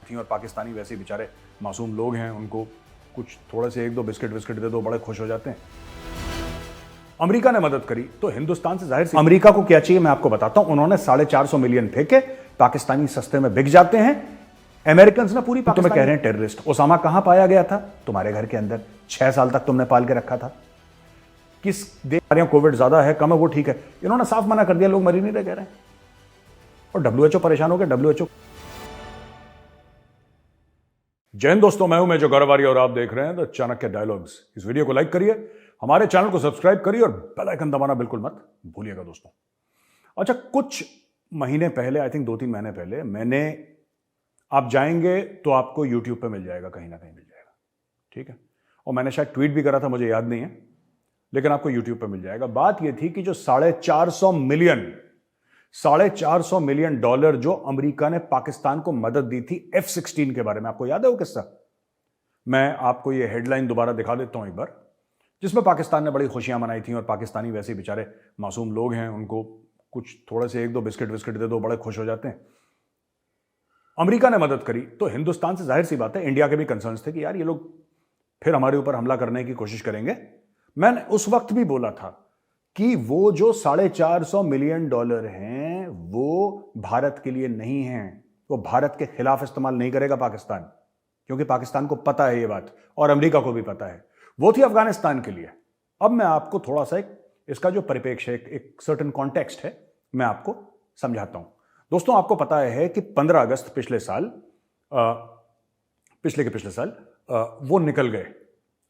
थी और पाकिस्तानी वैसे बेचारे मासूम लोग हैं, उनको कुछ थोड़े से एक दो बिस्किट विस्किट दे दो बड़े खुश हो जाते हैं। अमेरिका ने मदद करी तो हिंदुस्तान से जाहिर सी अमेरिका को क्या चाहिए मैं आपको बताता हूं। उन्होंने 450 मिलियन फेंके, पाकिस्तानी सस्ते में बिक जाते हैं। अमेरिकन ने पूरी तुम्हें कह रहे हैं टेररिस्ट। ओसामा कहां पाया गया था? तुम्हारे घर के अंदर 6 साल तक तुमने पाल के रखा था। किस देश कोविड ज्यादा है कम है वो ठीक है, इन्होंने साफ मना कर दिया, लोग मरी नहीं रहे कह रहे हैं। और डब्ल्यूएचओ परेशान हो गया। डब्ल्यूएचओ जय हिंद दोस्तों, मैं हूं मेजर गौरवारी और आप देख रहे हैं द चाणक्य डायलॉग्स। इस वीडियो को लाइक करिए, हमारे चैनल को सब्सक्राइब करिए और बेल आइकन दबाना बिल्कुल मत भूलिएगा दोस्तों। अच्छा, कुछ महीने पहले, आई थिंक 2-3 महीने पहले, मैंने, आप जाएंगे तो आपको यूट्यूब पे मिल जाएगा, कहीं ना कहीं मिल जाएगा, ठीक है। और मैंने शायद ट्वीट भी करा था, मुझे याद नहीं है, लेकिन आपको यूट्यूब पे मिल जाएगा। बात यह थी कि जो 450 मिलियन डॉलर जो अमेरिका ने पाकिस्तान को मदद दी थी F-16 के बारे में, आपको याद है वो किस्सा? मैं आपको ये हेडलाइन दोबारा दिखा देता हूं एक बार, जिसमें पाकिस्तान ने बड़ी खुशियां मनाई थी और पाकिस्तानी वैसे बेचारे मासूम लोग हैं, उनको कुछ थोड़े से एक दो बिस्किट विस्किट दे दो बड़े खुश हो जाते हैं। अमेरिका ने मदद करी तो हिंदुस्तान से जाहिर सी बात है इंडिया के भी कंसर्न्स थे कि यार ये लोग फिर हमारे ऊपर हमला करने की कोशिश करेंगे। मैंने उस वक्त भी बोला था कि वो जो 450 मिलियन डॉलर हैं वो भारत के लिए नहीं हैं, वो भारत के खिलाफ इस्तेमाल नहीं करेगा पाकिस्तान, क्योंकि पाकिस्तान को पता है ये बात और अमेरिका को भी पता है। वो थी अफगानिस्तान के लिए। अब मैं आपको थोड़ा सा इसका जो परिप्रेक्ष्य है, एक सर्टेन कॉन्टेक्स्ट है, मैं आपको समझाता हूं। दोस्तों, आपको पता है कि 15 अगस्त पिछले साल वो निकल गए,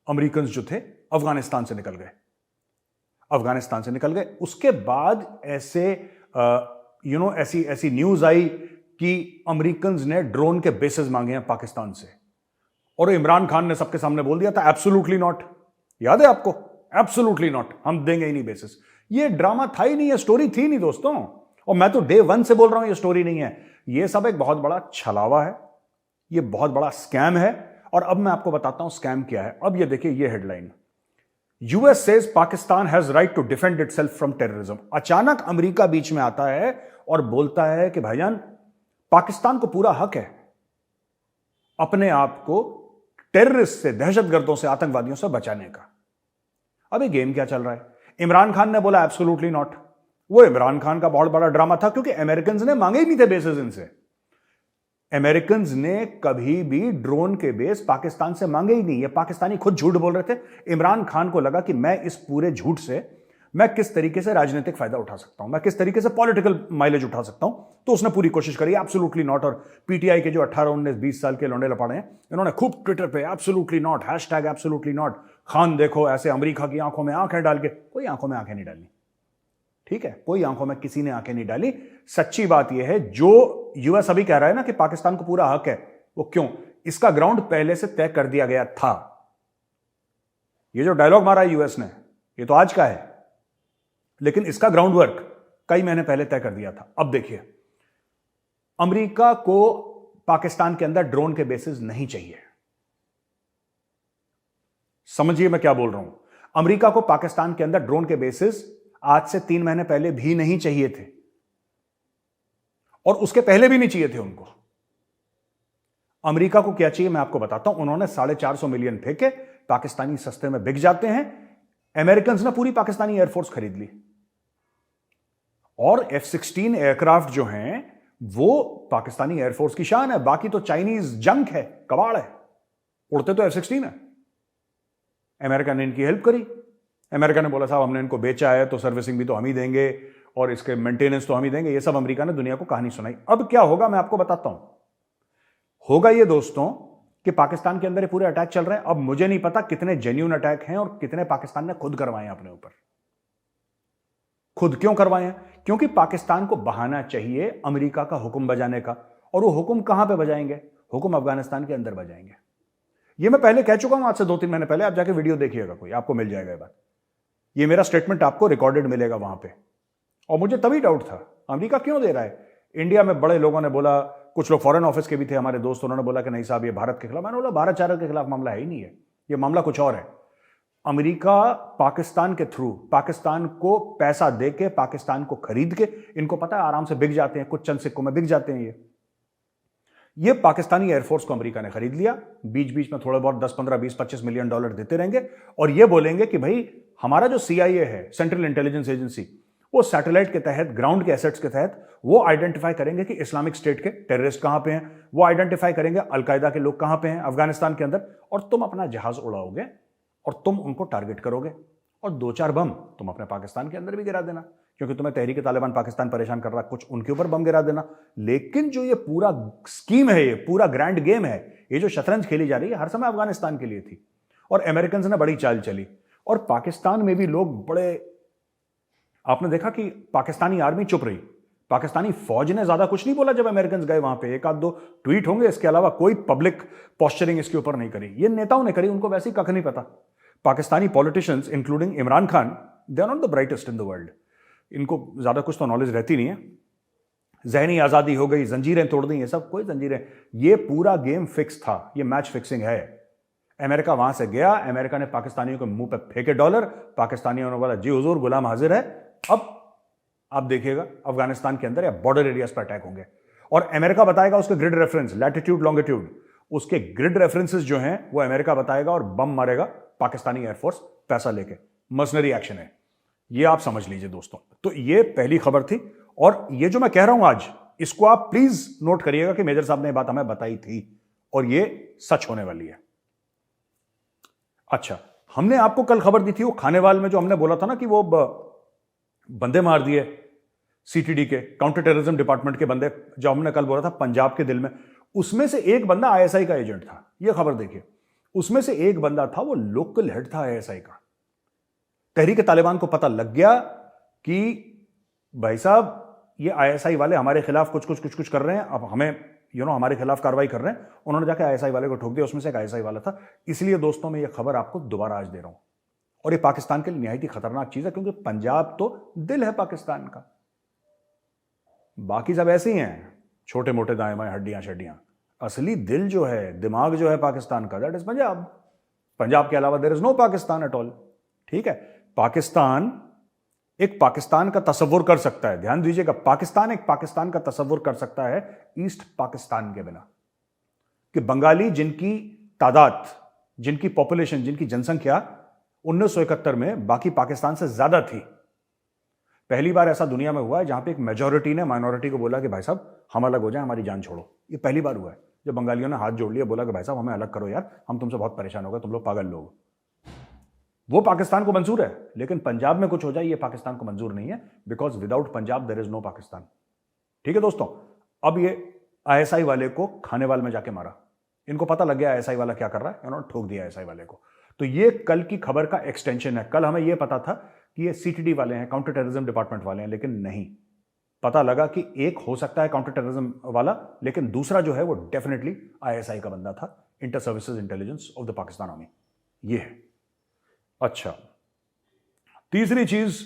अमेरिकन जो थे अफगानिस्तान से निकल गए, उसके बाद ऐसे ऐसी न्यूज आई कि अमेरिकन ने ड्रोन के बेसेस मांगे हैं पाकिस्तान से, और इमरान खान ने सबके सामने बोल दिया था एब्सोल्युटली नॉट। याद है आपको? एब्सोल्युटली नॉट, हम देंगे ही नहीं बेसिस। ये ड्रामा था ही नहीं, ये स्टोरी थी नहीं दोस्तों। और मैं तो डे 1 से बोल रहा हूं ये स्टोरी नहीं है, ये सब एक बहुत बड़ा छलावा है, ये बहुत बड़ा स्कैम है। और अब मैं आपको बताता हूं स्कैम क्या है। अब ये देखिए, ये headline, US says Pakistan has right to defend itself from terrorism. अचानक अमेरिका बीच में आता है और बोलता है कि भाईजान, पाकिस्तान को पूरा हक है अपने आप को टेररिस्ट से, दहशतगर्दों से, आतंकवादियों से बचाने का। अब ये गेम क्या चल रहा है? इमरान खान ने बोला एब्सोल्युटली नॉट। वो इमरान खान का बहुत बड़ा ड्रामा था, क्योंकि अमेरिकन ने मांगे ही नहीं थे बेसेस इनसे। अमेरिकन ने कभी भी ड्रोन के बेस पाकिस्तान से मांगे ही नहीं। ये पाकिस्तानी खुद झूठ बोल रहे थे। इमरान खान को लगा कि मैं इस पूरे झूठ से मैं किस तरीके से राजनीतिक फायदा उठा सकता हूं, मैं किस तरीके से पॉलिटिकल माइलेज उठा सकता हूं, तो उसने पूरी कोशिश करी एब्सोल्युटली नॉट। और पीटीआई के जो 18, 19, 20 साल के लौंडे लपाड़े हैं, इन्होंने खूब ट्विटर पे absolutely not, hashtag absolutely not, Khan देखो ऐसे अमेरिका की आंखों में आंखें डाल के। कोई आंखों में आंखें नहीं डाली, ठीक है, कोई आंखों में किसी ने आंखें नहीं डाली। सच्ची बात यह है, जो यूएस अभी कह रहा है ना कि पाकिस्तान को पूरा हक है, वो क्यों? इसका ग्राउंड पहले से तय कर दिया गया था। ये जो डायलॉग मारा है यूएस ने, ये तो आज का है, लेकिन इसका ग्राउंड वर्क कई महीने पहले तय कर दिया था। अब देखिए, अमेरिका को पाकिस्तान के अंदर ड्रोन के बेसिस नहीं चाहिए। समझिए मैं क्या बोल रहा हूं। अमेरिका को पाकिस्तान के अंदर ड्रोन के बेसिस आज से 3 महीने पहले भी नहीं चाहिए थे, और उसके पहले भी नहीं चाहिए थे उनको। अमेरिका को क्या चाहिए मैं आपको बताता हूं। उन्होंने 450 मिलियन फेंके, पाकिस्तानी सस्ते में बिक जाते हैं। अमेरिकन ने पूरी पाकिस्तानी एयरफोर्स खरीद ली, और F-16 एयरक्राफ्ट जो हैं वो पाकिस्तानी एयरफोर्स की शान है। बाकी तो चाइनीज जंक है, कबाड़ है, उड़ते तो F-16 है। अमेरिका ने इनकी हेल्प करी। अमेरिका ने बोला साहब हमने इनको बेचा है तो सर्विसिंग भी तो हम ही देंगे और इसके मेंटेनेंस तो हम ही देंगे। ये सब अमेरिका ने दुनिया को कहानी सुनाई। अब क्या होगा मैं आपको बताता हूं। होगा ये दोस्तों कि पाकिस्तान के अंदर ये पूरे अटैक चल रहे हैं। अब मुझे नहीं पता कितने जेन्युइन अटैक हैं और कितने पाकिस्तान ने खुद करवाए हैं अपने ऊपर। खुद क्यों करवाए हैं? क्योंकि पाकिस्तान को बहाना चाहिए अमेरिका का हुक्म बजाने का। और वो हुक्म कहां पे बजाएंगे? हुक्म अफगानिस्तान के अंदर बजाएंगे। ये मैं पहले कह चुका हूं, आज से 2-3 महीने पहले। आप जाके वीडियो देखिएगा, कोई आपको मिल जाएगा ये बात। ये मेरा स्टेटमेंट आपको रिकॉर्डेड मिलेगा वहां पे। और मुझे तभी डाउट था अमेरिका क्यों दे रहा है। इंडिया में बड़े लोगों ने बोला, कुछ लोग फॉरेन ऑफिस के भी थे हमारे दोस्त, उन्होंने बोला कि नहीं साहब ये भारत के खिलाफ। मैंने बोला भारत चारक के खिलाफ मामला है ही नहीं है, ये मामला कुछ और है। अमेरिका पाकिस्तान के थ्रू, पाकिस्तान को पैसा देके, पाकिस्तान को खरीद के, इनको पता है आराम से बिक जाते हैं, कुछ चंद सिक्कों में बिक जाते हैं। ये पाकिस्तानी एयरफोर्स को अमेरिका ने खरीद लिया, बीच बीच में थोड़े बहुत 10, 15, 20, 25 मिलियन डॉलर देते रहेंगे और ये बोलेंगे कि भाई हमारा जो CIA है, सेंट्रल इंटेलिजेंस एजेंसी, वो सैटेलाइट के तहत, ग्राउंड के एसेट्स के तहत वो आइडेंटिफाई करेंगे कि इस्लामिक स्टेट के टेररिस्ट कहां पे हैं, वो आइडेंटिफाई करेंगे अलकायदा के लोग कहां पे हैं अफगानिस्तान के अंदर, और तुम अपना जहाज उड़ाओगे और तुम उनको टारगेट करोगे और 2-4 बम तुम अपने पाकिस्तान के अंदर भी गिरा देना, क्योंकि तुम्हें तहरीक तालिबान पाकिस्तान परेशान कर रहा है, कुछ उनके ऊपर बम गिरा देना। लेकिन जो ये पूरा स्कीम है, ये पूरा ग्रैंड गेम है, ये जो शतरंज खेली जा रही है, हर समय अफगानिस्तान के लिए थी और अमेरिकन ने बड़ी चाल चली। और पाकिस्तान में भी लोग बड़े, आपने देखा कि पाकिस्तानी आर्मी चुप रही, पाकिस्तानी फौज ने ज्यादा कुछ नहीं बोला जब अमेरिकन गए वहां पे, 1-2 ट्वीट होंगे, इसके अलावा कोई पब्लिक पोस्चरिंग इसके ऊपर नहीं करी। ये नेताओं ने करी, उनको वैसे ही कख नहीं पता। Pakistani politicians including Imran Khan, they are not the brightest in the world, इनको ज्यादा कुछ तो नॉलेज रहती नहीं है। जहनी आजादी हो गई, जंजीरें तोड़ दी, ये सब कोई जंजीरें, ये पूरा गेम फिक्स था, ये मैच फिक्सिंग है। अमेरिका वहां से गया, अमेरिका ने पाकिस्तानियों के मुंह पे फेंके डॉलर, पाकिस्तानियों ने बोला जी हुजूर गुलाम हाजिर है, अब आप देखिएगा अफगानिस्तान के अंदर या बॉर्डर एरियाज पर अटैक होंगे। और अमेरिका बताएगा उसके ग्रिड रेफरेंस, लैटिट्यूड लॉन्गिट्यूड, उसके ग्रिड रेफरेंसेस जो हैं वो अमेरिका बताएगा और बम मारेगा पाकिस्तानी एयरफोर्स पैसा लेके। मर्सनरी एक्शन है ये, आप समझ लीजिए दोस्तों। तो ये पहली खबर थी, और ये जो मैं कह रहा हूं आज, इसको आप प्लीज नोट करिएगा कि मेजर साहब ने बात हमें बताई थी और ये सच होने वाली है। अच्छा, हमने आपको कल खबर दी थी वो खानेवाल में, जो हमने बोला था ना कि वो बंदे मार दिए CTD के, काउंटर टेररिज्म डिपार्टमेंट के बंदे, जो हमने कल बोला था पंजाब के दिल में, उसमें से एक बंदा ISI का एजेंट था। ये खबर देखिए, उसमें से एक बंदा था वो लोकल हेड था ISI का। तहरीक तालिबान को पता लग गया कि भाई साहब ये ISI वाले हमारे खिलाफ कुछ कर रहे हैं, अब हमें हमारे खिलाफ कार्रवाई कर रहे हैं। उन्होंने जाके ISI वाले को ठोक दिया, उसमें से एक ISI वाला था। इसलिए दोस्तों मैं ये खबर आपको दोबारा आज दे रहा हूं, और ये पाकिस्तान के लिए निहायत ही खतरनाक चीज है, क्योंकि पंजाब तो दिल है पाकिस्तान का, बाकी सब ऐसे ही हैं छोटे मोटे दाएं बाएं हड्डियां शड्डियां। असली दिल जो है, दिमाग जो है पाकिस्तान का, दैट इज पंजाब। पंजाब के अलावा there is no Pakistan at all. ठीक है, पाकिस्तान एक पाकिस्तान का तसव्वुर कर सकता है, ध्यान दीजिएगा, पाकिस्तान एक पाकिस्तान का तसव्वुर कर सकता है ईस्ट पाकिस्तान के बिना। कि बंगाली, जिनकी तादाद, जिनकी पॉपुलेशन, जिनकी जनसंख्या 1971 में बाकी पाकिस्तान से ज्यादा थी, पहली बार ऐसा दुनिया में हुआ है जहां पे एक मेजॉरिटी ने माइनॉरिटी को बोला कि भाई साहब हम अलग हो जाएं, हमारी जान छोड़ो। ये पहली बार हुआ है जब बंगालियों ने हाथ जोड़ लिया, बोला कि भाई साहब हमें अलग करो यार, हम तुमसे बहुत परेशान हो गए, तुम लोग पागल लोग। वो पाकिस्तान को मंजूर है, लेकिन पंजाब में कुछ हो जाए ये पाकिस्तान को मंजूर नहीं है, because without Punjab there is no Pakistan. ठीक है दोस्तों, अब ये ISI वाले को खानेवाल में जाके मारा, इनको पता लग गया ISI वाला क्या कर रहा है, इन्होंने ठोक दिया ISI वाले को। तो ये कल की खबर का एक्सटेंशन है। कल हमें यह पता था कि ये CTD वाले हैं, काउंटर टेररिज्म डिपार्टमेंट वाले हैं, लेकिन नहीं, पता लगा कि एक हो सकता है काउंटर टेररिज्म वाला, लेकिन दूसरा जो है वो डेफिनेटली ISI का बंदा था, inter services intelligence of the Pakistan army. ये है। अच्छा, तीसरी चीज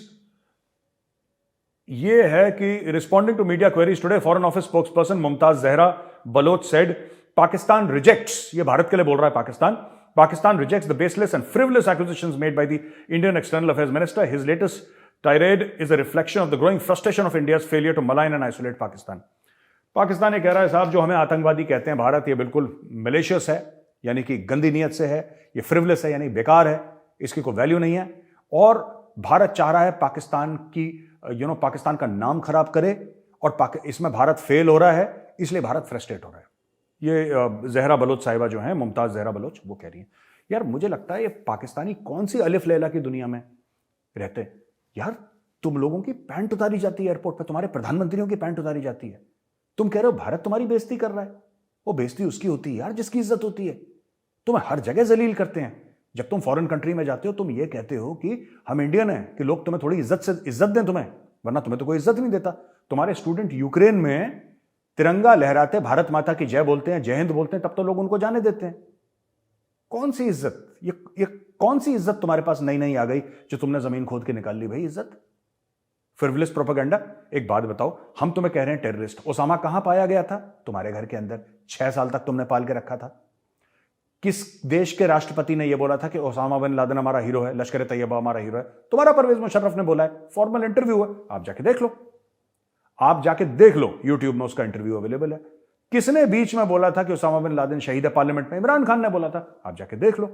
ये है कि responding to media queries today, foreign office spokesperson Mumtaz Zahra Baloch said Pakistan rejects, ये भारत के लिए बोल रहा है Pakistan rejects the baseless and frivolous accusations made by the Indian External Affairs Minister. His latest tirade is a reflection of the growing frustration of India's failure to malign and isolate Pakistan. Pakistan ये कह रहा है साहब, जो हमें आतंकवादी कहते हैं भारत, ये बिल्कुल malicious है, यानी कि गंदी नीयत से है, ये frivolous है यानी बेकार है, इसकी कोई वैल्यू नहीं है, और भारत चाह रहा है पाकिस्तान की पाकिस्तान का नाम खराब करे, और इसमें भारत फेल हो रहा है, इसलिए भारत फ्रस्ट्रेट हो रहा है। ये जहरा बलोच साहिबा जो हैं, मुमताज जहरा बलोच, वो कह रही हैं। यार मुझे लगता है ये पाकिस्तानी कौन सी अलिफ लैला की दुनिया में रहते हैं यार। तुम लोगों की पैंट उतारी जाती है एयरपोर्ट पे, तुम्हारे प्रधानमंत्रियों की पैंट उतारी जाती है, तुम कह रहे हो भारत तुम्हारी बेइज्जती कर रहा है। वो बेइज्जती उसकी होती है यार जिसकी इज्जत होती है। तुम्हें हर जगह जलील करते हैं। जब तुम फॉरेन कंट्री में जाते हो, तुम ये कहते हो कि हम इंडियन हैं, कि लोग तुम्हें थोड़ी इज्जत दें तुम्हें, वरना तुम्हें तो कोई इज्जत नहीं देता। तुम्हारे स्टूडेंट यूक्रेन में तिरंगा लहराते भारत माता की जय बोलते हैं, जय हिंद बोलते हैं, तब तो लोग उनको जाने देते हैं। कौन सी इज्जत, ये कौन सी इज्जत तुम्हारे पास नई नई आ गई जो तुमने जमीन खोद के निकाल ली भाई इज्जत। Frivolous propaganda. एक बात बताओ, हम तुम्हें कह रहे हैं टेररिस्ट, ओसामा कहां पाया गया था? तुम्हारे घर के अंदर। 6 साल तक तुमने पाल के रखा था। किस देश के राष्ट्रपति ने यह बोला था कि ओसामा बिन लादेन हमारा हीरो है, लश्कर तैयबा हमारा हीरो है? तुम्हारा परवेज मुशर्रफ ने बोला है, फॉर्मल इंटरव्यू है, आप जाके देख लो, यूट्यूब में उसका इंटरव्यू अवेलेबल है। किसने बीच में बोला था कि उसामा बिन लादेन शहीद है पार्लियामेंट में? इमरान खान ने बोला था। आप जाके देख लो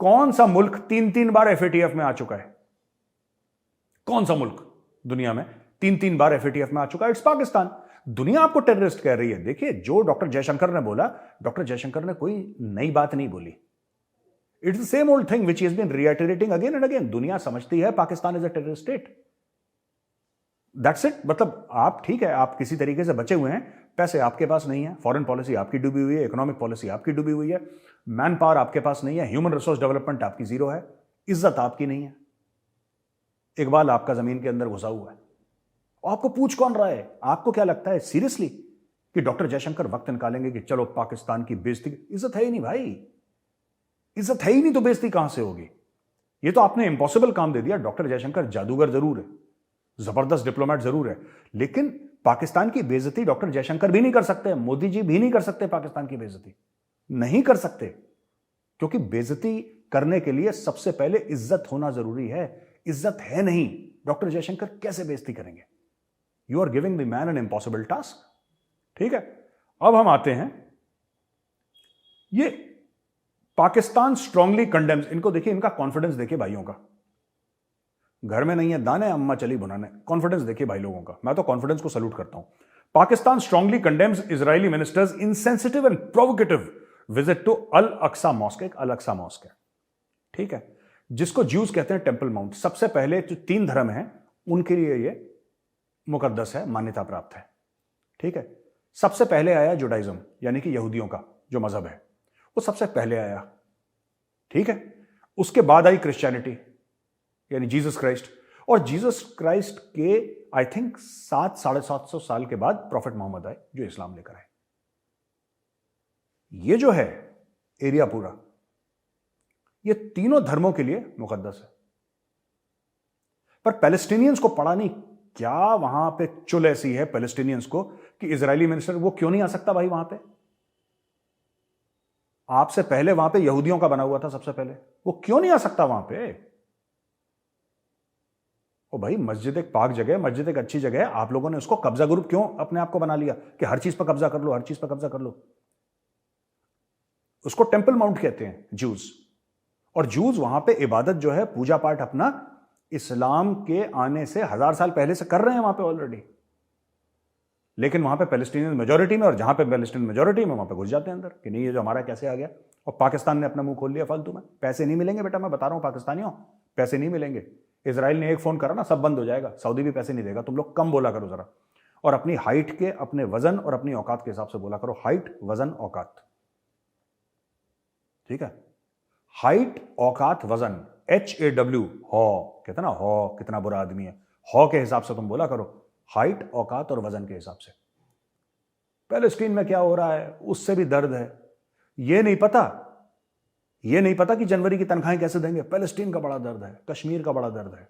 कौन सा मुल्क 3-3 बार एफएटीएफ में आ चुका है। कौन सा मुल्क दुनिया में 3-3 बार एफएटीएफ में आ चुका है? इट्स पाकिस्तान। दुनिया आपको टेररिस्ट कह रही है। देखिए, जो डॉक्टर जयशंकर ने बोला, डॉक्टर जयशंकर ने कोई नई बात नहीं बोली। It's the same old thing which is been reiterating again and again. दुनिया समझती है Pakistan is a terrorist state. That's it. मतलब आप ठीक है, आप किसी तरीके से बचे हुए हैं, पैसे आपके पास नहीं है, फॉरेन पॉलिसी आपकी डूबी हुई है, इकोनॉमिक पॉलिसी आपकी डूबी हुई है, मैन पावर आपके पास नहीं है, ह्यूमन रिसोर्स डेवलपमेंट आपकी जीरो है, इज्जत आपकी नहीं है, इकबाल आपका जमीन के अंदर घुसा हुआ है। आपको पूछ कौन रहा है? आपको क्या लगता है सीरियसली कि डॉक्टर जयशंकर वक्त निकालेंगे कि चलो पाकिस्तान की बेइज्जती? इज्जत है ही नहीं भाई, इज्जत है ही नहीं तो बेइज्जती कहां से होगी? ये तो आपने इंपॉसिबल काम दे दिया। डॉक्टर जयशंकर जादूगर जरूर है, जबरदस्त डिप्लोमेट जरूर है, लेकिन पाकिस्तान की बेइज्जती डॉक्टर जयशंकर भी नहीं कर सकते, मोदी जी भी नहीं कर सकते। पाकिस्तान की बेइज्जती नहीं कर सकते, क्योंकि बेइज्जती करने के लिए सबसे पहले इज्जत होना जरूरी है। इज्जत है नहीं, डॉक्टर जयशंकर कैसे बेइज्जती करेंगे? You are giving the man an impossible task. ठीक है, अब हम आते हैं, ये पाकिस्तान स्ट्रांगली कंडेम्स। इनको देखिए, इनका कॉन्फिडेंस देखिए भाइयों का। घर में नहीं है दाने, अम्मा चली बनाने। कॉन्फिडेंस देखिए भाई लोगों का। मैं तो कॉन्फिडेंस को सल्यूट करता हूं। Pakistan strongly condemns Israeli minister's insensitive and provocative visit to Al Aqsa mosque. एक अल अक्सा मॉस्क है, ठीक है, जिसको ज्यूज कहते हैं टेंपल माउंट। सबसे पहले जो 3 धर्म हैं उनके लिए ये मुकद्दस है, मान्यता प्राप्त है। ठीक है, सबसे पहले आया जुडाइज्म, यानी कि यहूदियों का जो मजहब है, वो सबसे पहले आया। ठीक है, उसके बाद आई क्रिश्चियनिटी, यानी जीसस क्राइस्ट, और जीसस क्राइस्ट के आई थिंक 700-750 साल के बाद प्रॉफिट मोहम्मद आए जो इस्लाम लेकर आए। ये जो है एरिया पूरा, ये तीनों धर्मों के लिए मुकद्दस है। पर पैलेस्टीनियंस को पड़ा नहीं। क्या वहां पे चुल ऐसी है पैलेस्टीनियंस को कि इजरायली मिनिस्टर वो क्यों नहीं आ सकता भाई वहां पे? आपसे पहले वहां पे यहूदियों का बना हुआ था, सबसे पहले वो क्यों नहीं आ सकता वहां पे? ओ भाई, मस्जिद एक पाक जगह, मस्जिद एक अच्छी जगह है, आप लोगों ने उसको कब्जा ग्रुप क्यों अपने आप को बना लिया कि हर चीज पर कब्जा कर लो, हर चीज पर कब्जा कर लो? उसको टेंपल माउंट कहते हैं जूज। और जूज वहां पे इबादत जो है, पूजा पाठ अपना इस्लाम के आने से 1000 साल पहले से कर रहे हैं वहां पे ऑलरेडी। लेकिन वहां पे पैलेस्टीनियन मेजॉरिटी में, और जहां पे पैलेस्टीनियन मेजॉरिटी में वहां पे घुस जाते हैं अंदर कि नहीं ये जो हमारा कैसे आ गया। और पाकिस्तान ने अपना मुंह खोल लिया फालतू में। पैसे नहीं मिलेंगे बेटा, मैं बता रहा हूं पाकिस्तानियों, पैसे नहीं मिलेंगे। इजराइल ने एक फोन करा ना, सब बंद हो जाएगा। सऊदी भी पैसे नहीं देगा। तुम लोग कम बोला करो जरा, और अपनी हाइट के, अपने वजन और अपनी औकात के हिसाब से बोला करो। हाइट, वजन, औकात, ठीक है? हाइट, औकात, वजन, HAW, हॉ, कहते ना हॉ कितना बुरा आदमी है, हॉ के हिसाब से तुम बोला करो। हाइट, औकात और वजन के हिसाब से। पैलेस्टीन में क्या हो रहा है उससे भी दर्द है। ये नहीं पता कि जनवरी की तनख्वाहें कैसे देंगे। पैलेस्टीन का बड़ा दर्द है, कश्मीर का बड़ा दर्द है,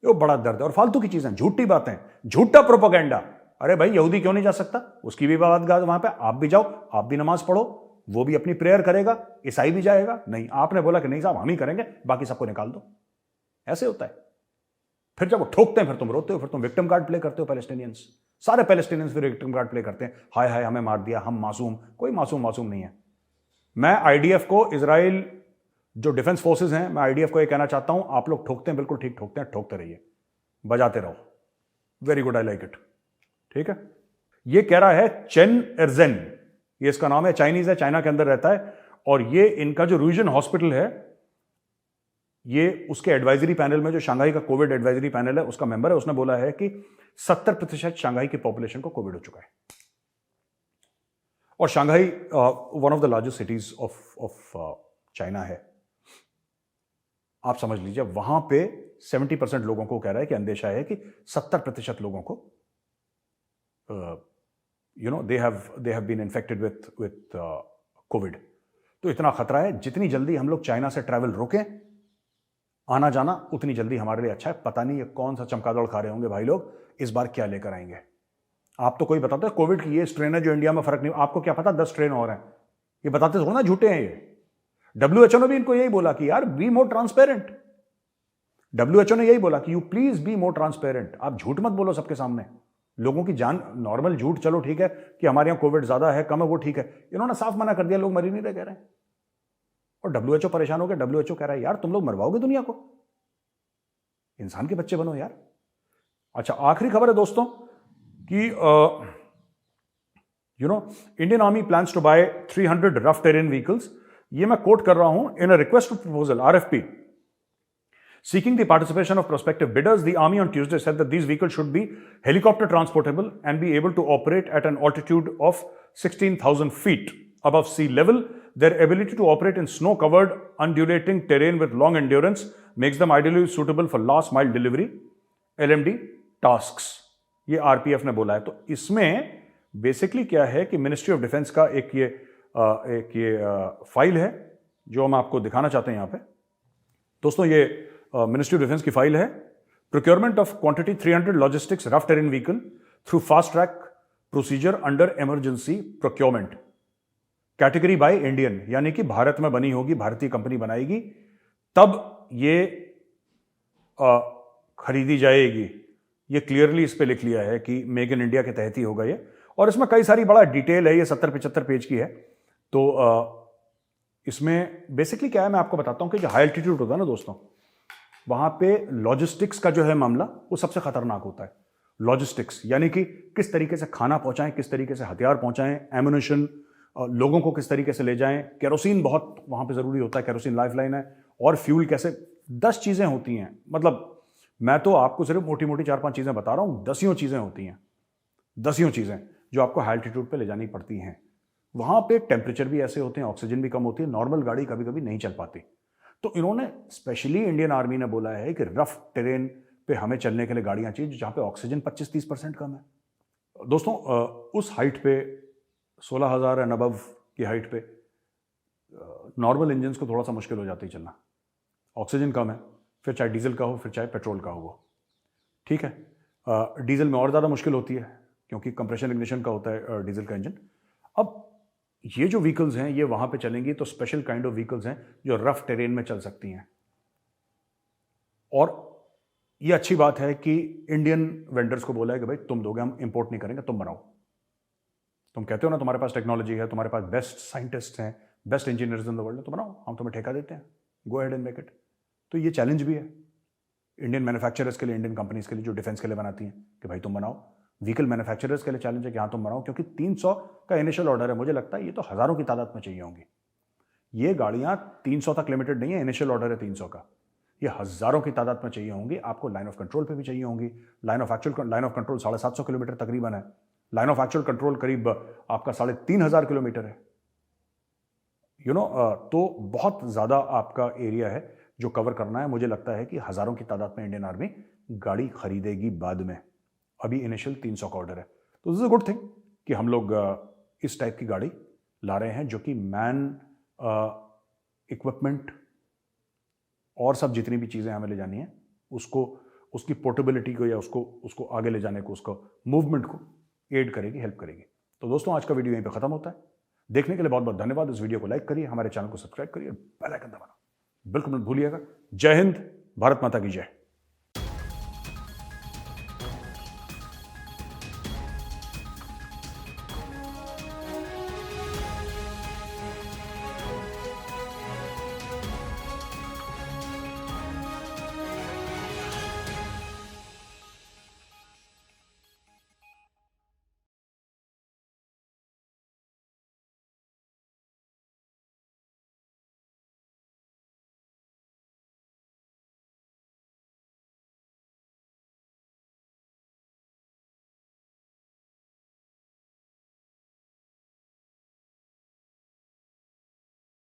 ये बड़ा दर्द है। और फालतू की चीजें, झूठी बातें, झूठा प्रोपेगेंडा। अरे भाई, यहूदी क्यों नहीं जा सकता? उसकी भी बात वहां पे, आप भी जाओ, आप भी नमाज पढ़ो, वो भी अपनी प्रेयर करेगा। ईसाई भी जाएगा। नहीं, आपने बोला कि नहीं साहब हम ही करेंगे, बाकी सबको निकाल दो। ऐसे होता है। फिर जब वो ठोकते हैं, फिर तुम रोते हो, फिर तुम विक्टिम कार्ड प्ले करते हो। पैलेस्टीनियंस, सारे पैलेस्टीनियंस फिर विक्टिम कार्ड प्ले करते हैं। हाय हाय हमें मार दिया, हम मासूम। कोई मासूम नहीं है। मैं IDF को, इजराइल जो डिफेंस फोर्सेस हैं, मैं IDF को ये कहना चाहता हूं, आप लोग ठोकते हैं, बिल्कुल ठीक ठोकते हैं, ठोकते रहिए, बजाते रहो। Very good, I like it. ठीक है, ये कह रहा है चेन एर्जेन, ये इसका नाम है, चाइनीज है, चाइना के अंदर रहता है। और ये इनका जो रीजन हॉस्पिटल है, ये उसके एडवाइजरी पैनल में, जो शंघाई का कोविड एडवाइजरी पैनल है, उसका मेंबर है। उसने बोला है कि 70% शंघाई की पॉपुलेशन को कोविड हो चुका है। और Shanghai one of the largest cities of China है। आप समझ लीजिए, वहां पे 70% लोगों को कह रहा है कि अंदेशा है कि 70% लोगों को they have been infected with COVID। तो इतना खतरा है। जितनी जल्दी हम लोग चाइना से ट्रैवल रोकें, आना जाना, उतनी जल्दी हमारे लिए अच्छा है। पता नहीं ये कौन सा चमगादड़ खा रहे होंगे भाई लोग, इस बार क्या लेकर आएंगे। आप तो कोई बताते हैं कोविड की ये स्ट्रेन है जो इंडिया में फर्क नहीं, आपको क्या पता 10 स्ट्रेन और हैं। ये बताते हो ना, झूठे हैं ये। WHO ने भी इनको यही बोला कि यार बी मोर ट्रांसपेरेंट। WHO ने यही बोला कि you please be more transparent. आप झूठ मत बोलो सबके सामने। लोगों की जान, नॉर्मल झूठ चलो ठीक है कि हमारे यहाँ कोविड ज्यादा है कम है वो ठीक है, इन्होंने साफ मना कर दिया, लोग मर ही नहीं रहे कह रहे हैं। और डब्ल्यूएचओ परेशान हो गया, डब्ल्यूएचओ कह रहा है यार तुम लोग मरवाओगे दुनिया को, इंसान के बच्चे बनो यार। अच्छा, आखिरी खबर है दोस्तों कि Indian army plans to buy 300 rough terrain vehicles. ये मैं कोट कर रहा हूं, in a request to proposal RFP seeking the participation of prospective bidders, the Army on Tuesday said that these vehicles should be helicopter transportable and be able to operate at an altitude of 16,000 feet above sea level. Their ability to operate in snow-covered, undulating terrain with long endurance makes them ideally suitable for last-mile delivery, LMD tasks. ये RPF ने बोला है। तो इसमें basically क्या है कि ministry of defence का एक ये फाइल है जो हम आपको दिखाना चाहते हैं यहाँ पे। दोस्तों ये मिनिस्ट्री ऑफ डिफेंस की फाइल है, procurement of quantity 300 logistics rough terrain vehicle through fast track procedure under emergency procurement, category by Indian, यानी कि भारत में बनी होगी, भारतीय कंपनी बनाएगी, तब ये खरीदी जाएगी। ये क्लियरली इस पे लिख लिया है कि मेक इन इंडिया के तहत ही होगा ये, और इसमें कई सारी बड़ा डिटेल है, ये 70-75 पेज की है। तो इसमें बेसिकली क्या है मैं आपको बताता हूं कि जो हाई एल्टीट्यूड होता है ना दोस्तों, वहां पे लॉजिस्टिक्स का जो है मामला वो सबसे खतरनाक होता है। लॉजिस्टिक्स यानी कि किस तरीके से खाना पहुंचाएं, किस तरीके से हथियार पहुंचाएं, एमुनिशन लोगों को किस तरीके से ले जाएं, केरोसिन बहुत वहां पे जरूरी होता है, केरोसिन लाइफलाइन है, और फ्यूल कैसे, 10 चीजें होती हैं। मतलब मैं तो आपको सिर्फ मोटी मोटी 4-5 चीजें बता रहा हूं, 10 चीजें होती हैं, 10 चीजें जो आपको हाई एल्टीट्यूड पे ले जानी पड़ती हैं। वहां पे टेम्परेचर भी ऐसे होते हैं, ऑक्सीजन भी कम होती है, नॉर्मल गाड़ी कभी कभी नहीं चल पाती। तो इन्होंने स्पेशली इंडियन आर्मी ने बोला है कि रफ टेरेन पे हमें चलने के लिए गाड़ियां चाहिए जहां पे ऑक्सीजन 25-30% कम है। दोस्तों उस हाइट पे 16,000 एंड अबव की हाइट पे नॉर्मल इंजन को थोड़ा सा मुश्किल हो जाती है चलना, ऑक्सीजन कम है, फिर चाहे डीजल का हो फिर चाहे पेट्रोल का हो, ठीक है। डीजल में और ज़्यादा मुश्किल होती है क्योंकि कंप्रेशन इग्निशन का होता है डीजल का इंजन। अब ये जो व्हीकल्स हैं ये वहां पे चलेंगी तो स्पेशल काइंड ऑफ व्हीकल्स हैं जो रफ टेरेन में चल सकती हैं। और ये अच्छी बात है कि इंडियन वेंडर्स को बोला है कि भाई तुम दोगे, हम इंपोर्ट नहीं करेंगे, तुम बनाओ। तुम कहते हो ना तुम्हारे पास टेक्नोलॉजी है, तुम्हारे पास बेस्ट साइंटिस्ट हैं, best engineers in the world, तो बनाओ, हम तुम्हें ठेका देते हैं, go ahead and make it. तो ये चैलेंज भी है इंडियन मैन्युफैक्चरर्स के लिए, इंडियन कंपनीज के लिए जो डिफेंस के लिए बनाती हैं कि भाई तुम बनाओ। व्हीकल मैन्युफैक्चरर्स के लिए चैलेंज है कि हाँ तुम बनाओ, क्योंकि 300 का इनिशियल ऑर्डर है। मुझे लगता है ये तो हजारों की तादाद में चाहिए होंगी ये गाड़ियां, 300 तक लिमिटेड नहीं है, इनिशियल ऑर्डर है 300 का, ये हजारों की तादाद में चाहिए होंगी। आपको लाइन ऑफ कंट्रोल पे भी चाहिए होंगी। लाइन ऑफ कंट्रोल 750 किलोमीटर तकरीबन है, लाइन ऑफ एक्चुअल कंट्रोल करीब आपका 3,500 किलोमीटर है। तो बहुत ज्यादा आपका एरिया है जो कवर करना है। मुझे लगता है कि हजारों की तादाद में इंडियन आर्मी गाड़ी खरीदेगी बाद में, अभी इनिशियल 300 का ऑर्डर है। तो this is a good thing कि हम लोग इस टाइप की गाड़ी ला रहे हैं जो कि मैन इक्विपमेंट और सब जितनी भी चीज़ें हमें ले जानी है उसको, उसकी पोर्टेबिलिटी को या उसको आगे ले जाने को, उसको मूवमेंट को एड करेगी, हेल्प करेगी। तो दोस्तों आज का वीडियो यहीं पे खत्म होता है। देखने के लिए बहुत बहुत धन्यवाद। इस वीडियो को लाइक करिए, हमारे चैनल को सब्सक्राइब करिए, बेल आइकन दबाना बिल्कुल मत भूलिएगा। जय हिंद, भारत माता की जय।